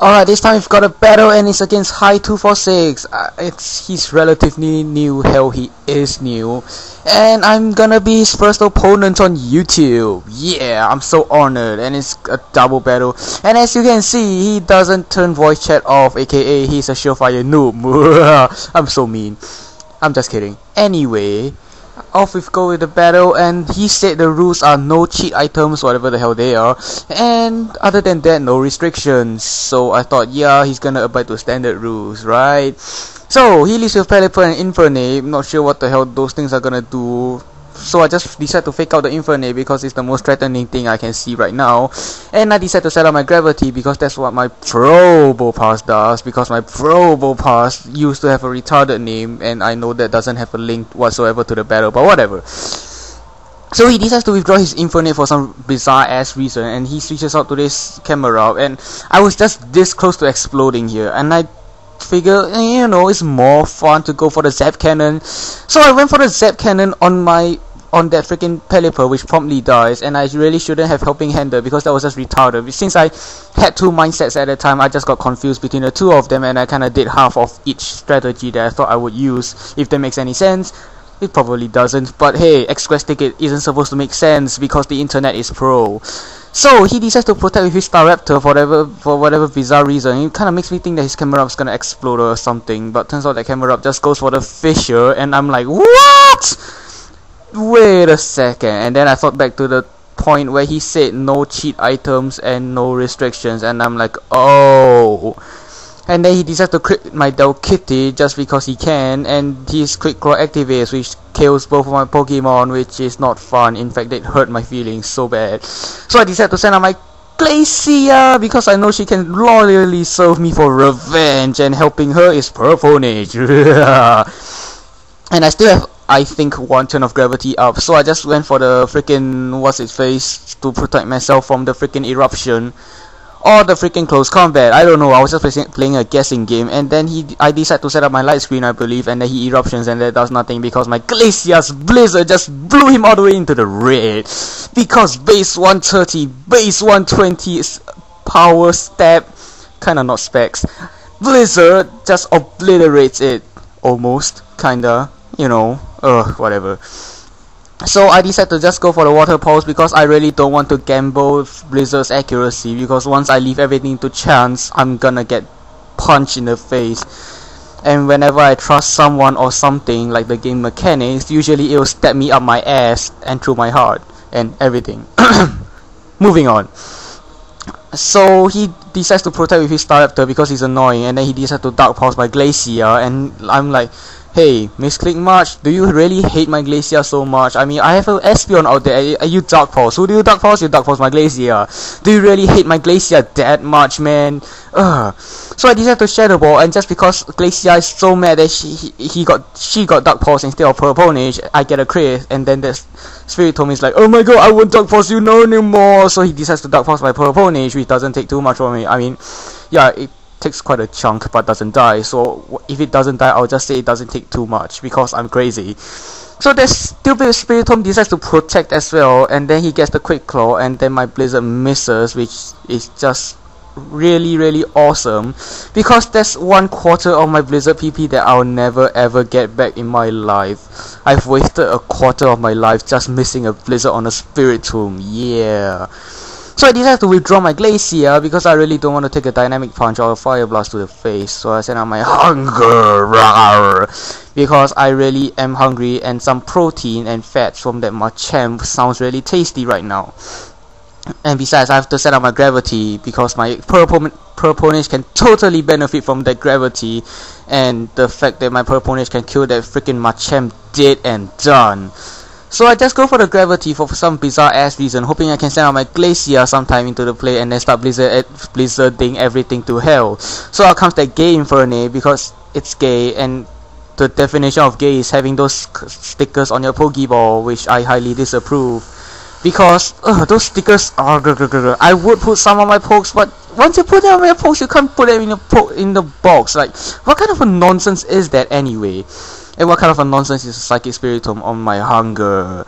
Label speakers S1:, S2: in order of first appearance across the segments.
S1: Alright, this time we've got a battle and it's against hi246. He's relatively new, hell he is new. And I'm gonna be his first opponent on YouTube. Yeah, I'm so honored, and it's a double battle. And as you can see, he doesn't turn voice chat off, aka he's a surefire noob. I'm so mean. I'm just kidding. Anyway, off we go with the battle, and he said the rules are no cheat items, whatever the hell they are, and other than that, no restrictions. So I thought, yeah, he's gonna abide to standard rules, right? So he leaves with Pelipper and Infernape. Not sure what the hell those things are gonna do. So I just decided to fake out the Infernape because it's the most threatening thing I can see right now. And I decided to set up my Gravity because that's what my Probo Pass does. Because my Probo Pass used to have a retarded name, and I know that doesn't have a link whatsoever to the battle, but whatever. So he decides to withdraw his Infernape for some bizarre ass reason, and he switches out to this camera, and I was just this close to exploding here, and I figure, you know, it's more fun to go for the Zap Cannon. So I went for the Zap Cannon on that freaking Pelipper, which promptly dies, and I really shouldn't have Helping Hander because that was just retarded. Since I had two mindsets at the time, I just got confused between the two of them, and I kinda did half of each strategy that I thought I would use, if that makes any sense. It probably doesn't, but hey, Express Ticket isn't supposed to make sense because the internet is pro. So he decides to protect with his Staraptor for whatever bizarre reason. It kind of makes me think that his Camerup's gonna explode or something, but turns out that Camerup just goes for the Fissure, and I'm like, what? Wait a second. And then I thought back to the point where he said no cheat items and no restrictions, and I'm like, oh. And then he decides to crit my Kitty just because he can, and his Quick Claw activates, which kills both of my Pokemon, which is not fun. In fact, it hurt my feelings so bad. So I decided to send out my Glacia because I know she can loyally serve me for revenge, and helping her is Purponage. And I still have, I think, one turn of Gravity up, so I just went for the freaking what's-its-face to protect myself from the freaking Eruption. Or the freaking close combat, I don't know, I was just playing a guessing game, and then I decided to set up my light screen, I believe, and then he eruptions, and that does nothing because my Glacia's Blizzard just blew him all the way into the red. Because base 130, base 120 is power stab, kinda not specs. Blizzard just obliterates it, almost, kinda, you know, whatever. So I decided to just go for the Water Pulse because I really don't want to gamble Blizzard's accuracy, because once I leave everything to chance, I'm gonna get punched in the face. And whenever I trust someone or something, like the game mechanics, usually it will stab me up my ass and through my heart and everything. Moving on. So he decides to protect with his Staraptor because he's annoying, and then he decides to Dark Pulse my Glacia, and I'm like, hey, Misclick March, do you really hate my Glacia so much? I mean, I have an Espeon out there, you Dark Pulse. Who do you Dark Pulse? You Dark Pulse my Glacia. Do you really hate my Glacia that much, man? So I decided to Shadow Ball, and just because Glacia is so mad that she got Dark Pulse instead of Purponage, I get a crit, and then the Spiritomb is like, oh my god, I won't Dark Pulse you no anymore. So he decides to Dark Pulse my Purponage, which doesn't take too much from me. I mean, yeah, it takes quite a chunk but doesn't die, so if it doesn't die, I'll just say it doesn't take too much because I'm crazy. So that stupid Spiritomb decides to protect as well, and then he gets the Quick Claw, and then my Blizzard misses, which is just really awesome because that's 1/4 of my Blizzard PP that I'll never ever get back in my life. I've wasted 1/4 of my life just missing a Blizzard on a Spiritomb, yeah. So I decided to withdraw my Glacia because I really don't want to take a Dynamic Punch or a Fire Blast to the face. So I sent out my Hunger Rawr, because I really am hungry, and some protein and fats from that Machamp sounds really tasty right now. And besides, I have to set up my Gravity because my Purponage can totally benefit from that Gravity, and the fact that my Purponage can kill that freaking Machamp dead and done. So I just go for the Gravity for some bizarre ass reason, hoping I can send out my Glacia sometime into the play and then start blizzarding everything to hell. So out comes that gay Infernape because it's gay, and the definition of gay is having those stickers on your Pokeball, which I highly disapprove. Because those stickers are I would put some on my pokes, but once you put them on your pokes, you can't put them in the box. Like, what kind of a nonsense is that anyway? And what kind of a nonsense is a Psychic Spiritomb on my Hunger?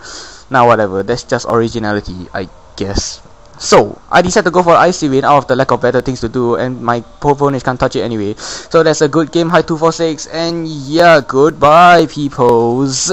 S1: Now whatever, that's just originality, I guess. So I decided to go for Icy Win out of the lack of better things to do, and my opponent can't touch it anyway. So that's a good game, hi246, and yeah, goodbye peoples.